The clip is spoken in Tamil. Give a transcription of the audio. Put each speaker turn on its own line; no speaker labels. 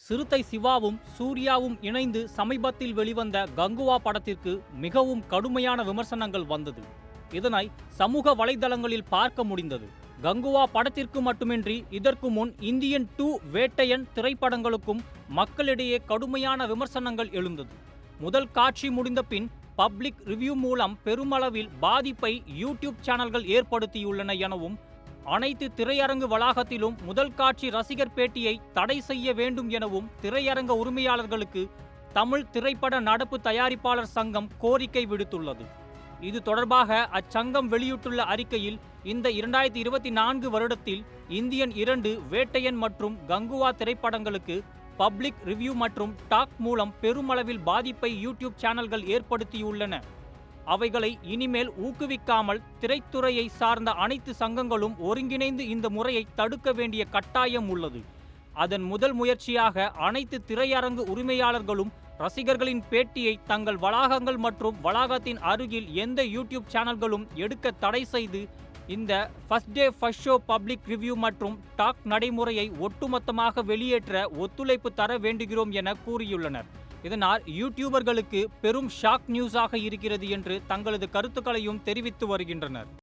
சிறுத்தை சிவாவும் சூர்யாவும் இணைந்து சமீபத்தில் வெளிவந்த கங்குவா படத்திற்கு மிகவும் கடுமையான விமர்சனங்கள் வந்தது. இதனை சமூக வலைதளங்களில் பார்க்க முடிந்தது. கங்குவா படத்திற்கு மட்டுமின்றி இதற்கு முன் இந்தியன் 2 வேட்டையன் திரைப்படங்களுக்கும் மக்களிடையே கடுமையான விமர்சனங்கள் எழுந்தது. முதல் காட்சி முடிந்த பின் பப்ளிக் ரிவ்யூ மூலம் பெருமளவில் பாதிப்பை யூடியூப் சேனல்கள் ஏற்படுத்தியுள்ளன எனவும், அனைத்து திரையரங்கு வளாகத்திலும் முதல் காட்சி ரசிகர் பேட்டியை தடை செய்ய வேண்டும் எனவும் திரையரங்க உரிமையாளர்களுக்கு தமிழ் திரைப்பட நடப்பு தயாரிப்பாளர் சங்கம் கோரிக்கை விடுத்துள்ளது. இது தொடர்பாக அச்சங்கம் வெளியிட்டுள்ள அறிக்கையில், இந்த 2024 வருடத்தில் இந்தியன் 2 வேட்டையன் மற்றும் கங்குவா திரைப்படங்களுக்கு பப்ளிக் ரிவ்யூ மற்றும் டாக் மூலம் பெருமளவில் பாதிப்பை யூடியூப் சேனல்கள் ஏற்படுத்தியுள்ளன. அவைகளை இனிமேல் ஊக்குவிக்காமல் திரைத்துறையை சார்ந்த அனைத்து சங்கங்களும் ஒருங்கிணைந்து இந்த முறையை தடுக்க வேண்டிய கட்டாயம் உள்ளது. அதன் முதல் முயற்சியாக அனைத்து திரையரங்கு உரிமையாளர்களும் ரசிகர்களின் பேட்டியை தங்கள் வளாகங்கள் மற்றும் வளாகத்தின் அருகில் எந்த யூடியூப் சேனல்களும் எடுக்க தடை செய்து இந்த first day first show public review மற்றும் டாக் நடைமுறையை ஒட்டுமொத்தமாக வெளியேற்ற ஒத்துழைப்பு தர வேண்டுகிறோம் என கூறியுள்ளனர். இதனால் யூடியூபர்களுக்கு பெரும் ஷாக் நியூஸாக இருக்கிறது என்று தங்களது கருத்துக்களையும் தெரிவித்து வருகின்றனர்.